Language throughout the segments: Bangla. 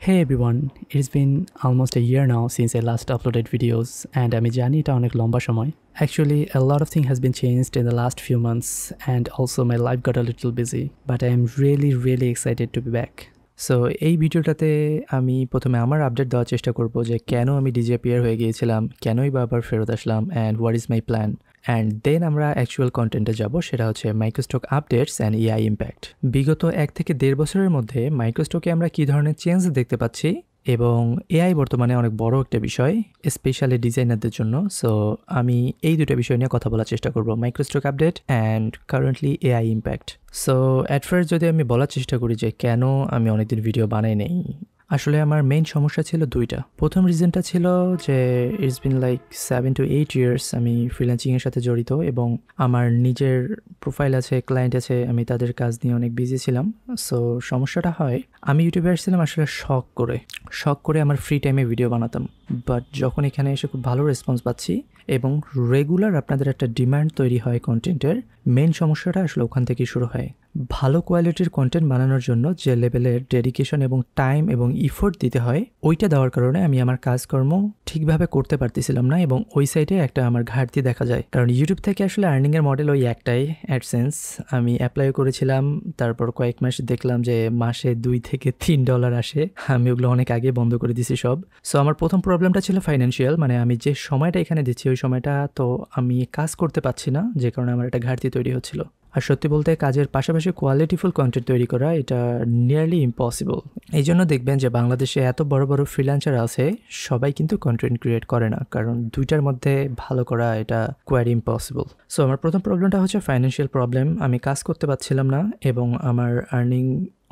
Hey everyone, it's been almost a year now since I last uploaded videos and আমি জানি এটা অনেক লম্বা সময়. Actually, a lot of things has been changed in the last few months and also my life got a little busy, but I am really excited to be back. So এই ভিডিওটাতে আমি প্রথমে আমার আপডেট দেওয়ার চেষ্টা করব যে কেন আমি ডিজেপিয়ার হয়ে গিয়েছিলাম, কেনই বা আবার ফেরত আসলাম and what is my plan. And then আমরা অ্যাকচুয়াল কন্টেন্টে যাব, সেটা হচ্ছে microstock updates and AI impact. বিগত 1 থেকে 1.5 বছরের মধ্যে মাইক্রোস্টকে আমরা কী ধরনের চেঞ্জ দেখতে পাচ্ছি এবং এআই বর্তমানে অনেক বড় একটা বিষয় স্পেশালি ডিজাইনারদের জন্য। সো আমি এই দুটো বিষয় নিয়ে কথা বলার চেষ্টা করব, microstock update and currently AI impact. So at first যদি আমি বলার চেষ্টা করি যে কেন আমি অনেকদিন ভিডিও বানাই নেই, আসলে আমার মেইন সমস্যা ছিল দুইটা। প্রথম রিজনটা ছিল যে it's been like 7 to 8 years আমি ফ্রিল্যান্সিংয়ের সাথে জড়িত এবং আমার নিজের প্রোফাইল আছে, ক্লায়েন্ট আছে, আমি তাদের কাজ নিয়ে অনেক বিজি ছিলাম। সো সমস্যাটা হয় আমি ইউটিউবে আসছিলাম আসলে শখ করে আমার ফ্রি টাইমে ভিডিও বানাতাম, বাট যখন এখানে এসে খুব ভালো রেসপন্স পাচ্ছি এবং রেগুলার আপনাদের একটা ডিমান্ড তৈরি হয় কন্টেন্টের, মেন সমস্যাটা আসলে ওখান থেকেই শুরু হয়। ভালো কোয়ালিটির কন্টেন্ট বানানোর জন্য যে লেভেলের ডেডিকেশন এবং টাইম এবং ইফোর্ট দিতে হয় ওইটা দেওয়ার কারণে আমি আমার কাজকর্ম ঠিকভাবে করতে পারতেছিলাম না এবং ওই সাইডে একটা আমার ঘাটতি দেখা যায়। কারণ ইউটিউব থেকে আসলে আর্নিংয়ের মডেল ওই একটাই, অ্যাডসেন্স। আমি অ্যাপ্লাই করেছিলাম, তারপর কয়েক মাস দেখলাম যে মাসে $2 থেকে $3 আসে। আমি ওগুলো অনেক আগে বন্ধ করে দিছি সব। সো আমার প্রথম প্রবলেমটা ছিল ফাইন্যান্সিয়াল, মানে আমি যে সময়টা এখানে দিচ্ছি ওই সময়টা তো আমি কাজ করতে পারছি না, যে কারণে আমার একটা ঘাটতি তৈরি হচ্ছিল। আর সত্যি বলতে কাজের পাশাপাশি কোয়ালিটিফুল কন্টেন্ট তৈরি করা এটা নিয়ারলি ইম্পসিবল। এই জন্য দেখবেন যে বাংলাদেশে এত বড় বড় ফ্রিল্যান্সার আছে, সবাই কিন্তু কন্টেন্ট ক্রিয়েট করে না, কারণ দুইটার মধ্যে ভালো করা এটা কোয়াইট ইম্পসিবল। সো আমার প্রথম প্রবলেমটা হচ্ছে ফাইন্যান্সিয়াল প্রবলেম, আমি কাজ করতে পারছিলাম না এবং আমার আর্নিং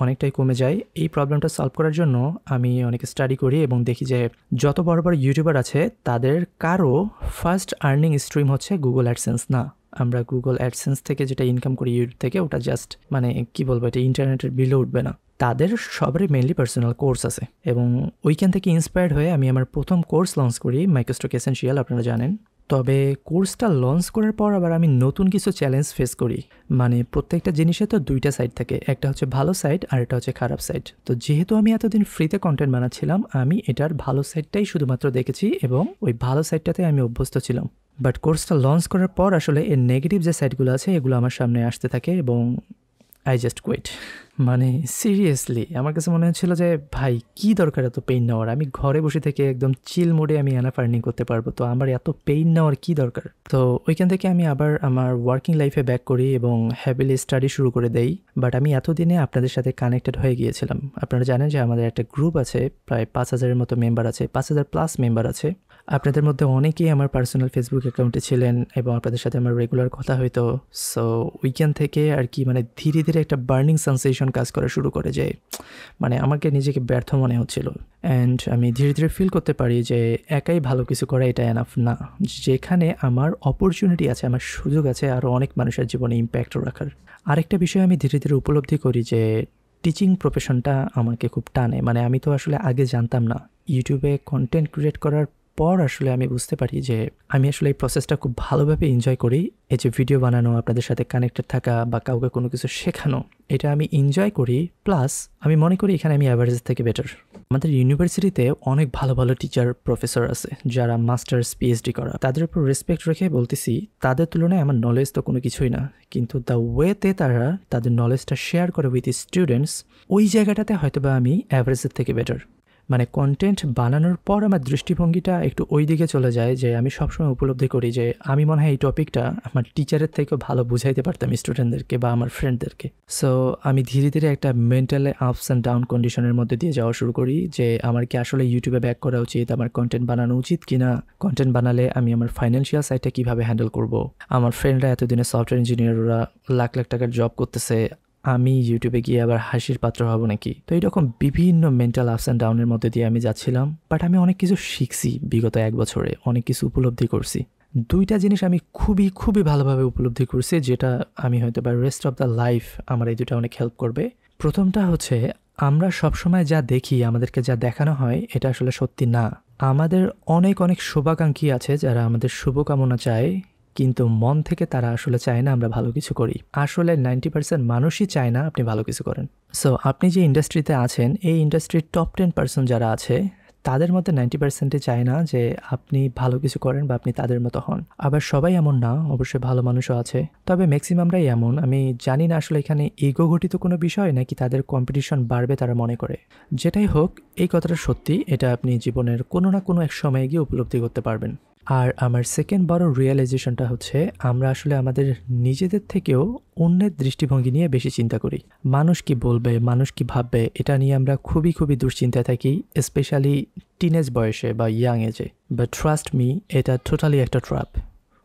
অনেকটাই কমে যায়। এই প্রবলেমটা সলভ করার জন্য আমি অনেক স্টাডি করি এবং দেখি যে যত বড় বড় ইউটিউবার আছে তাদের কারো ফার্স্ট আর্নিং স্ট্রিম হচ্ছে গুগল অ্যাডসেন্স না। আমরা গুগল অ্যাডসেন্স থেকে যেটা ইনকাম করি ইউটিউব থেকে, ওটা জাস্ট মানে কি বলবো, এটা ইন্টারনেটের বিলে উঠবে না। তাদের সবারই মেনলি পার্সোনাল কোর্স আছে এবং ওইখান থেকে ইন্সপায়ার্ড হয়ে আমি আমার প্রথম কোর্স লঞ্চ করি, মাইক্রোস্টক এসেনশিয়াল, আপনারা জানেন। তবে কোর্সটা লঞ্চ করার পর আবার আমি নতুন কিছু চ্যালেঞ্জ ফেস করি। মানে প্রত্যেকটা জিনিসে তো দুইটা সাইড থাকে, একটা হচ্ছে ভালো সাইড আর একটা হচ্ছে খারাপ সাইড। তো যেহেতু আমি এতদিন ফ্রিতে কন্টেন্ট বানাচ্ছিলাম, আমি এটার ভালো সাইডটাই শুধুমাত্র দেখেছি এবং ওই ভালো সাইডটাতে আমি অভ্যস্ত ছিলাম। বাট কোর্সটা লঞ্চ করার পর আসলে এর নেগেটিভ যে সাইডগুলো আছে এগুলো আমার সামনে আসতে থাকে এবং আই জাস্ট কুইট। মানে সিরিয়াসলি আমার কাছে মনে হচ্ছিল যে ভাই কী দরকার এত পেইন নেওয়ার, আমি ঘরে বসে থেকে একদম চিল মোডে আমি এনাফ আর্নিং করতে পারবো, তো আমার এত পেইন নেওয়ার কী দরকার। তো ওইখান থেকে আমি আবার আমার ওয়ার্কিং লাইফে ব্যাক করি এবং হ্যাপিলি স্টাডি শুরু করে দেই। বাট আমি এতদিনে আপনাদের সাথে কানেক্টেড হয়ে গিয়েছিলাম। আপনারা জানেন যে আমাদের একটা গ্রুপ আছে, প্রায় 5,000-এর মতো মেম্বার আছে, 5,000+ মেম্বার আছে। আপনাদের মধ্যে অনেকেই আমার পার্সোনাল ফেসবুক অ্যাকাউন্টে ছিলেন এবং আপনাদের সাথে আমার রেগুলার কথা হইতো। সো উইকেন্ড থেকে আর কি মানে ধীরে ধীরে একটা বার্নিং সেন্সেশন কাজ করা শুরু করে, যে মানে আমাকে নিজেকে ব্যর্থ মনে হচ্ছিল। অ্যান্ড আমি ধীরে ধীরে ফিল করতে পারি যে একাই ভালো কিছু করা এটা এনাফ না, যেখানে আমার অপরচুনিটি আছে, আমার সুযোগ আছে আরও অনেক মানুষের জীবনে ইম্প্যাক্ট রাখার। আরেকটা বিষয় আমি ধীরে ধীরে উপলব্ধি করি যে টিচিং প্রফেশনটা আমাকে খুব টানে। মানে আমি তো আসলে আগে জানতাম না, ইউটিউবে কন্টেন্ট ক্রিয়েট করার পর আসলে আমি বুঝতে পারি যে আমি আসলে এই প্রসেসটা খুব ভালোভাবে এনজয় করি। এই যে ভিডিও বানানো, আপনাদের সাথে কানেক্টেড থাকা বা কাউকে কোনো কিছু শেখানো, এটা আমি এনজয় করি। প্লাস আমি মনে করি এখানে আমি অ্যাভারেজ থেকে বেটার। আমাদের ইউনিভার্সিটিতে অনেক ভালো ভালো টিচার প্রফেসর আছে যারা মাস্টার্স পিএইচডি করা, তাদের উপর রেসপেক্ট রেখে বলতেছি তাদের তুলনায় আমার নলেজ তো কোনো কিছুই না, কিন্তু দ্য ওয়েতে তারা তাদের নলেজটা শেয়ার করে উইথ স্টুডেন্টস, ওই জায়গাটাতে হয়তো বা আমি অ্যাভারেজের থেকে বেটার। মানে কন্টেন্ট বানানোর পর আমার দৃষ্টিভঙ্গিটা একটু ওই দিকে চলে যায় যে আমি সবসময় উপলব্ধি করি যে আমি মনে হয় এই টপিকটা আমার টিচারের থেকেও ভালো বুঝাইতে পারতাম স্টুডেন্টদেরকে বা আমার ফ্রেন্ডদেরকে। সো আমি ধীরে ধীরে একটা মেন্টালি আপস অ্যান্ড ডাউন কন্ডিশনের মধ্যে দিয়ে যাওয়া শুরু করি যে আমার কি আসলে ইউটিউবে ব্যাক করা উচিত, আমার কন্টেন্ট বানানো উচিত কিনা, কন্টেন্ট বানালে আমি আমার ফাইন্যান্সিয়াল সাইডটা কীভাবে হ্যান্ডেল করব। আমার ফ্রেন্ডরা এতদিনে সফটওয়্যার ইঞ্জিনিয়াররা লাখ লাখ টাকার জব করতেছে, আমি ইউটিউবে গিয়ে আবার হাসির পাত্র হব নাকি। তো এইরকম বিভিন্ন মেন্টাল আপস অ্যান্ড ডাউনের মধ্যে দিয়ে আমি যাচ্ছিলাম। বাট আমি অনেক কিছু শিখছি বিগত 1 বছরে, অনেক কিছু উপলব্ধি করছি। দুইটা জিনিস আমি খুবই ভালোভাবে উপলব্ধি করছি, যেটা আমি হয়তো বা রেস্ট অফ দ্য লাইফ আমার এই দুটো অনেক হেল্প করবে। প্রথমটা হচ্ছে আমরা সবসময় যা দেখি, আমাদেরকে যা দেখানো হয় এটা আসলে সত্যি না। আমাদের অনেক শুভাকাঙ্ক্ষী আছে যারা আমাদের শুভকামনা চায়, কিন্তু মন থেকে তারা আসলে চায় না আমরা ভালো কিছু করি। আসলে 90% মানুষই চায় না আপনি ভালো কিছু করেন। সো আপনি যে ইন্ডাস্ট্রিতে আছেন, এই ইন্ডাস্ট্রির টপ 10% যারা আছে তাদের মধ্যে 90%ই চায় না যে আপনি ভালো কিছু করেন বা আপনি তাদের মতো হন। আবার সবাই এমন না, অবশ্যই ভালো মানুষও আছে, তবে ম্যাক্সিমামরাই এমন। আমি জানি না আসলে এখানে ইগো ঘটিত কোনো বিষয় নাকি তাদের কম্পিটিশন বাড়বে তারা মনে করে। যেটাই হোক, এই কথাটা সত্যি, এটা আপনি জীবনের কোনো না কোনো এক সময়ে গিয়ে উপলব্ধি করতে পারবেন। আর আমার সেকেন্ড বড় রিয়েলাইজেশনটা হচ্ছে আমরা আসলে আমাদের নিজেদের থেকেও অন্যের দৃষ্টিভঙ্গি নিয়ে বেশি চিন্তা করি। মানুষ কি বলবে, মানুষ কি ভাববে, এটা নিয়ে আমরা খুবই দুশ্চিন্তায় থাকি, স্পেশালি টিনেজ বয়সে বা ইয়াং এজে। বাট ট্রাস্ট মি, এটা টোটালি একটা trap.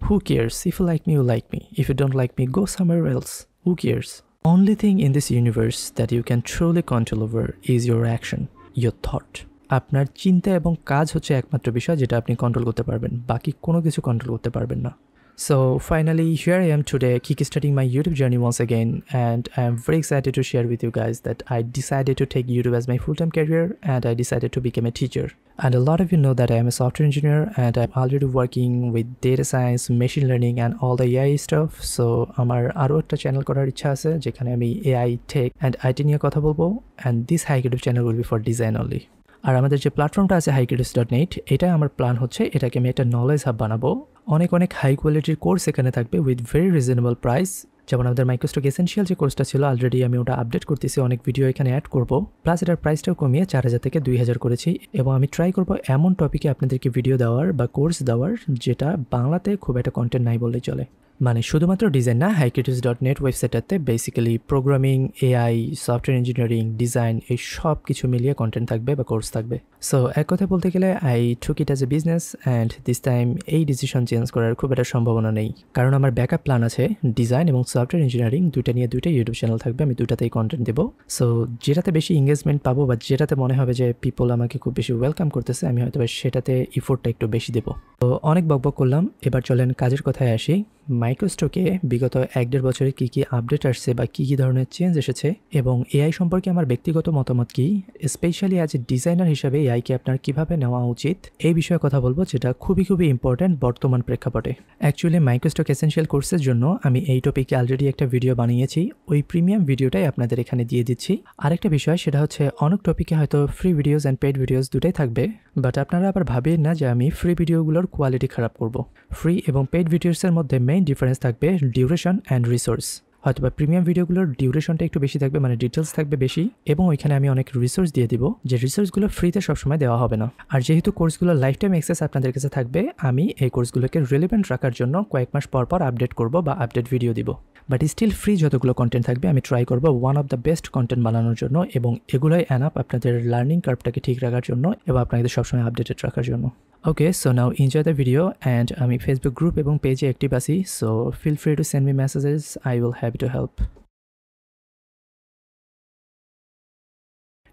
Who cares? If you like me, you like me. If you don't like me, go somewhere else. Who cares? Only thing in this universe that you can truly control over is your action, your thought. আপনার চিন্তা এবং কাজ হচ্ছে একমাত্র বিষয় যেটা আপনি কন্ট্রোল করতে পারবেন, বাকি কোনো কিছু কন্ট্রোল করতে পারবেন না। So finally, here I am today kickstarting my YouTube journey once again, and I am very excited to share with you guys that I decided to take YouTube as my full-time career, and I decided to become a teacher. And a lot of you know that I am a software engineer and I'm already working with data science, machine learning and all the AI stuff. So আমার আরও একটা চ্যানেল করার ইচ্ছা আছে যেখানে আমি AI, tech and IT নিয়ে কথা বলবো, and this high creative channel will be for design only. আর আমাদের যে প্ল্যাটফর্মটা আছে highcreatives.net, এটাই আমার প্ল্যান হচ্ছে এটাকে আমি একটা নলেজ হাব বানাবো। অনেক হাই কোয়ালিটির কোর্স এখানে থাকবে উইথ ভেরি রিজনেবল প্রাইস। যেমন আমাদের মাইক্রোস্টক এসেনশিয়াল যে কোর্সটা ছিল, অলরেডি আমি ওটা আপডেট করতেছি, অনেক ভিডিও এখানে অ্যাড করব, প্লাস এটার প্রাইসটাও কমিয়ে 4000 থেকে 2000 করেছি। এবং আমি ট্রাই করব এমন টপিকে আপনাদেরকে ভিডিও দেওয়ার বা কোর্স দেওয়ার যেটা বাংলাতে খুব একটা কন্টেন্ট নাই বললেই চলে। মানে শুধুমাত্র ডিজাইন না, highcreatives.net ওয়েবসাইটটাতে basically programming, AI, software engineering, design এই সব কিছু মিলিয়ে কন্টেন্ট থাকবে বা কোর্স থাকবে। সো এক কথা বলতে গেলে I took it as a business, and this time এই ডিসিশন চেঞ্জ করার খুব একটা সম্ভাবনা নেই, কারণ আমার ব্যাকআপ প্ল্যান আছে ডিজাইন এবং সফটওয়্যার ইঞ্জিনিয়ারিং দুইটা নিয়ে দুইটা ইউটিউব চ্যানেল থাকবে, আমি দুইটাতেই কন্টেন্ট দেবো। সো যেটাতে বেশি এঙ্গেজমেন্ট পাবো বা যেটাতে মনে হবে যে পিপল আমাকে খুব বেশি ওয়েলকাম করতেছে, আমি হয়তো সেটাতে ইফোর্টটা একটু বেশি দেবো। তো অনেক বকবক করলাম, এবার চলেন কাজের কথায় আসি। মাইক্রোস্টকে বিগত 1-1.5 বছরে কী কী আপডেট আসছে বা কী কী ধরনের চেঞ্জ এসেছে এবং এআই সম্পর্কে আমার ব্যক্তিগত মতামত কী, স্পেশালি অ্যাজ এ ডিজাইনার হিসাবে এআইকে আপনার কীভাবে নেওয়া উচিত, এই বিষয়ে কথা বলবো, যেটা খুবই ইম্পর্ট্যান্ট বর্তমান প্রেক্ষাপটে। অ্যাকচুয়ালি মাইক্রোস্টক এসেনশিয়াল কোর্সের জন্য আমি এই টপিকে অলরেডি একটা ভিডিও বানিয়েছি, ওই প্রিমিয়াম ভিডিওটাই আপনাদের এখানে দিয়ে দিচ্ছি। আরেকটা বিষয় সেটা হচ্ছে অনেক টপিকে হয়তো free videos and paid videos দুটাই থাকবে, বাট আপনারা আবার ভাবেন না যে আমি ফ্রি ভিডিওগুলোর কোয়ালিটি খারাপ করব। ফ্রি এবং পেড ভিডিওসের মধ্যে মেইন ডিফারেন্স থাকবে ডিউরেশন অ্যান্ড রিসোর্স। হয়তোবা প্রিমিয়াম ভিডিওগুলোর ডিউরেশনটা একটু বেশি থাকবে, মানে ডিটেলস থাকবে বেশি, এবং ওইখানে আমি অনেক রিসোর্স দিয়ে দিব, যে রিসোর্সগুলো ফ্রিতে সবসময় দেওয়া হবে না। আর যেহেতু কোর্সগুলো লাইফ টাইম অ্যাক্সেস আপনাদের কাছে থাকবে, আমি এই কোর্সগুলোকে রিলেভেন্ট রাখার জন্য কয়েক মাস পর আপডেট করব বা আপডেট ভিডিও দিব। বাট স্টিল ফ্রি যতগুলো কন্টেন্ট থাকবে আমি ট্রাই করব one of the best content বানানোর জন্য, এবং এগুলোই অ্যানাপ আপনাদের লার্নিং কার্ভটাকে ঠিক রাখার জন্য এবং আপনাদের সবসময় আপডেটেড রাখার জন্য। Okay, so now enjoy the video, and আমি ফেসবুক গ্রুপ এবং পেজে অ্যাক্টিভ আছি, so feel free to send me messages, I will happy to help.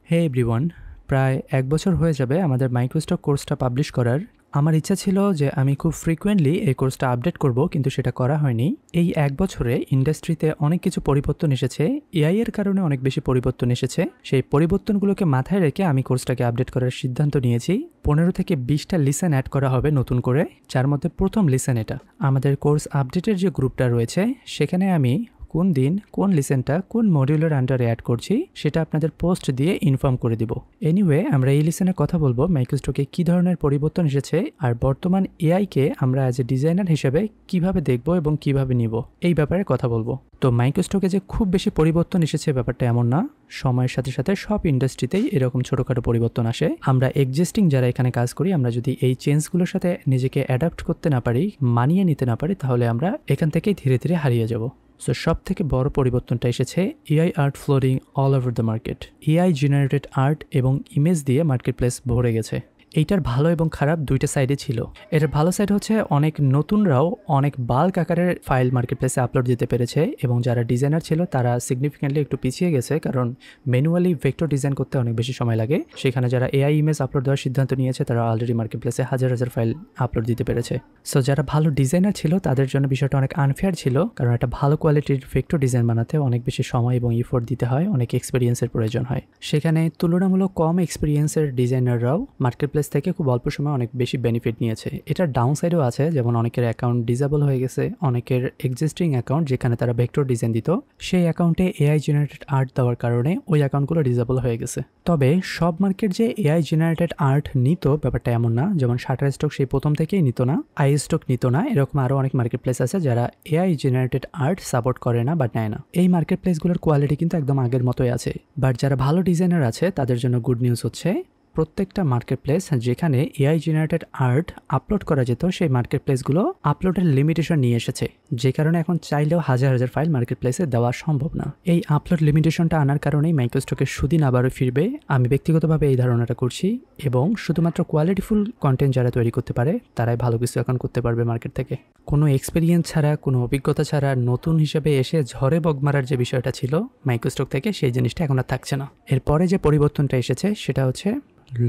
Hey everyone, প্রায় 1 বছর হয়ে যাবে আমাদের মাইক্রোস্টক কোর্সটা পাবলিশ করার। আমার ইচ্ছা ছিল যে আমি খুব ফ্রিকুয়েন্টলি এই কোর্সটা আপডেট করব, কিন্তু সেটা করা হয়নি। এই 1 বছরে ইন্ডাস্ট্রিতে অনেক কিছু পরিবর্তন এসেছে, এআই এর কারণে অনেক বেশি পরিবর্তন এসেছে। সেই পরিবর্তনগুলোকে মাথায় রেখে আমি কোর্সটাকে আপডেট করার সিদ্ধান্ত নিয়েছি। 15 থেকে 20টা লিসেন অ্যাড করা হবে নতুন করে, যার মধ্যে প্রথম লিসেন এটা। আমাদের কোর্স আপডেটের যে গ্রুপটা রয়েছে সেখানে আমি কোন দিন কোন লিসেনটা কোন মডিউলের আন্ডারে অ্যাড করছি সেটা আপনাদের পোস্ট দিয়ে ইনফর্ম করে দিব। এনিওয়ে, আমরা এই লিসেনে কথা বলবো মাইক্রোস্টকে কী ধরনের পরিবর্তন এসেছে আর বর্তমান এআইকে আমরা অ্যাজ এ ডিজাইনার হিসেবে কিভাবে দেখব এবং কিভাবে নিব, এই ব্যাপারে কথা বলবো। তো মাইক্রোস্টকে যে খুব বেশি পরিবর্তন এসেছে ব্যাপারটা এমন না, সময়ের সাথে সাথে সব ইন্ডাস্ট্রিতেই এরকম ছোটোখাটো পরিবর্তন আসে। আমরা এক্সিস্টিং যারা এখানে কাজ করি, আমরা যদি এই চেঞ্জগুলোর সাথে নিজেকে অ্যাডাপ্ট করতে না পারি, মানিয়ে নিতে না পারি, তাহলে আমরা এখান থেকেই ধীরে ধীরে হারিয়ে যাব। সো সব থেকে বড় পরিবর্তনটা এসেছে AI art flooring all over the market. AI generated art এবং ইমেজ দিয়ে মার্কেট প্লেস ভরে গেছে। এইটার ভালো এবং খারাপ দুইটা সাইডে ছিল। এটার ভালো সাইড হচ্ছে অনেক নতুনরাও অনেক বাল্ক আকারের ফাইল মার্কেট প্লেসে আপলোড দিতে পেরেছে, এবং যারা ডিজাইনার ছিল তারা সিগনিফিক্যান্টলি একটু পিছিয়ে গেছে, কারণ ম্যানুয়ালি ভেক্টর ডিজাইন করতে অনেক বেশি সময় লাগে। সেখানে যারা এআই ইমেজ আপলোড দেওয়ার সিদ্ধান্ত নিয়েছে তারা অলরেডি মার্কেট প্লেসে হাজার ফাইল আপলোড দিতে পেরেছে। সো যারা ভালো ডিজাইনার ছিল তাদের জন্য বিষয়টা অনেক আনফেয়ার ছিল, কারণ একটা ভালো কোয়ালিটির ভেক্টর ডিজাইন বানাতে অনেক বেশি সময় এবং ইফোর্ট দিতে হয়, অনেক এক্সপিরিয়েন্সের প্রয়োজন হয়। সেখানে তুলনামূলক কম এক্সপিরিয়েন্সের ডিজাইনাররাও মার্কেট প্লেস থেকে খুব অল্প সময় অনেক বেশি বেনিফিট নিয়েছে। এটার ডাউন সাইডও আছে, যেমন অনেকের অ্যাকাউন্ট ডিসেবল হয়ে গেছে, অনেকের এক্সিস্টিং অ্যাকাউন্ট যেখানে তারা ভেক্টর ডিজাইন দিত সেই অ্যাকাউন্টে এআই জেনারেটেড আর্ট দেওয়ার কারণে ওই অ্যাকাউন্টগুলো ডিসেবল হয়ে গেছে। তবে সব মার্কেট যে এআই জেনারেটেড আর্ট নিত ব্যাপারটা এমন না, যেমন শাটারস্টক সেই প্রথম থেকেই নিত না, আইস্টক নিত না, এরকম আরও অনেক মার্কেট প্লেস আছে যারা এআই জেনারেটেড আর্ট সাপোর্ট করে না বা নেয় না। এই মার্কেট প্লেসগুলোর কোয়ালিটি কিন্তু একদম আগের মতোই আছে। বাট যারা ভালো ডিজাইনার আছে তাদের জন্য গুড নিউজ হচ্ছে প্রত্যেকটা মার্কেট প্লেস যেখানে এআই জেনারেটেড আর্ট আপলোড করা যেত সেই মার্কেট প্লেসগুলো আপলোডের লিমিটেশন নিয়ে এসেছে, যে কারণে এখন চাইলেও হাজার হাজার ফাইল মার্কেট প্লেসে দেওয়া সম্ভব না। এই আপলোড লিমিটেশনটা আনার কারণেই মাইক্রোস্টকের সুদিন আবারও ফিরবে, আমি ব্যক্তিগতভাবে এই ধারণাটা করছি। এবং শুধুমাত্র কোয়ালিটিফুল কন্টেন্ট যারা তৈরি করতে পারে তারাই ভালো কিছু এখন করতে পারবে মার্কেট থেকে। কোনো এক্সপিরিয়েন্স ছাড়া, কোনো অভিজ্ঞতা ছাড়া নতুন হিসেবে এসে ঝড়ে বগ মারার যে বিষয়টা ছিল মাইক্রোস্টক থেকে, সেই জিনিসটা এখন আর থাকছে না। এরপরে যে পরিবর্তনটা এসেছে সেটা হচ্ছে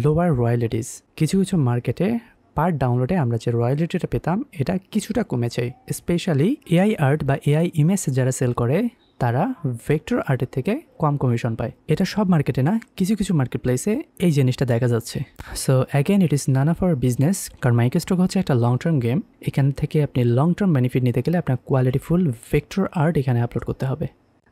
লোয়ার রয়্যালিটিস। কিছু কিছু মার্কেটে পার ডাউনলোডে আমরা যে রয়্যালিটিটা পেতাম এটা কিছুটা কমেছে। স্পেশালি এআই আর্ট বা এআই ইমেজ যারা সেল করে তারা ভেক্টর আর্টের থেকে কম কমিশন পায়। এটা সব মার্কেটে না, কিছু কিছু মার্কেট প্লেসে এই জিনিসটা দেখা যাচ্ছে। So again it is none of our business, কারণ মাইক্রোস্টক হচ্ছে একটা লং টার্ম গেম। এখান থেকে আপনি লং টার্ম বেনিফিট নিতে গেলে আপনার কোয়ালিটিফুল ভেক্টর আর্ট এখানে আপলোড করতে হবে।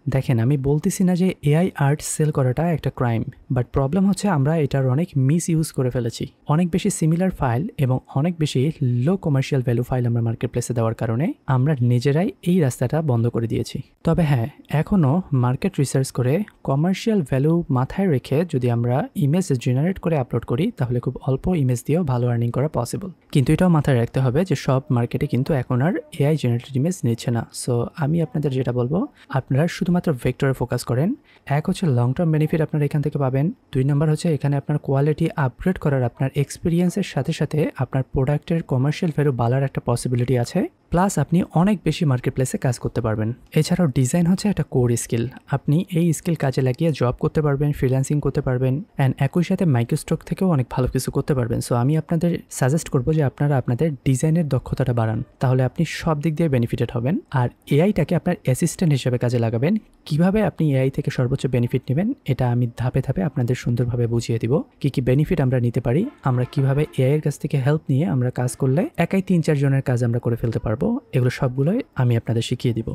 দেখেন, আমি বলতেছি না যে এআই আর্ট সেল করাটা একটা ক্রাইম, বাট প্রবলেম হচ্ছে আমরা এটার অনেক মিস ইউজ করে ফেলেছি। অনেক বেশি সিমিলার ফাইল এবং অনেক বেশি লো কমার্শিয়াল ভ্যালু ফাইল আমরা মার্কেট প্লেসে দেওয়ার কারণে আমরা নিজেরাই এই রাস্তাটা বন্ধ করে দিয়েছি। তবে হ্যাঁ, এখনও মার্কেট রিসার্চ করে কমার্শিয়াল ভ্যালু মাথায় রেখে যদি আমরা ইমেজ জেনারেট করে আপলোড করি তাহলে খুব অল্প ইমেজ দিয়েও ভালো আর্নিং করা পসিবল। কিন্তু এটাও মাথায় রাখতে হবে যে সব মার্কেটে কিন্তু এখন আর এআই জেনারেটেড ইমেজ নিচ্ছে না। সো আমি আপনাদের যেটা বলবো, আপনারা শুধুমাত্র ভেক্টরে ফোকাস করেন। এক হচ্ছে লং টার্ম বেনিফিট আপনারা এখান থেকে পাবেন, 2 নম্বর হচ্ছে এখানে আপনার কোয়ালিটি আপগ্রেড করার আপনার এক্সপিরিয়েন্সের সাথে সাথে আপনার প্রোডাক্টের কমার্শিয়াল ভ্যালু বাড়ার একটা পসিবিলিটি আছে, প্লাস আপনি অনেক বেশি মার্কেট প্লেসে কাজ করতে পারবেন। এছাড়াও ডিজাইন হচ্ছে একটা কোর স্কিল, আপনি এই স্কিল কাজে লাগিয়ে জব করতে পারবেন, ফ্রিল্যান্সিং করতে পারবেন, অ্যান্ড একই সাথে মাইক্রোস্টক থেকেও অনেক ভালো কিছু করতে পারবেন। সো আমি আপনাদের সাজেস্ট করবো যে আপনারা আপনাদের ডিজাইনের দক্ষতাটা বাড়ান, তাহলে আপনি সব দিক দিয়ে বেনিফিটেড হবেন। আর এআইটাকে আপনার অ্যাসিস্ট্যান্ট হিসেবে কাজে লাগাবেন। কিভাবে আপনি এআই থেকে সর্বোচ্চ বেনিফিট নেবেন এটা আমি ধাপে ধাপে আপনাদের সুন্দরভাবে বুঝিয়ে দিব। কি কি বেনিফিট আমরা নিতে পারি, আমরা কিভাবে এআই এর কাছ থেকে হেল্প নিয়ে আমরা কাজ করলে একাই 3-4 জনের কাজ আমরা করে ফেলতে পারবো, এগুলো সবগুলোই আমি আপনাদের শিখিয়ে দিব।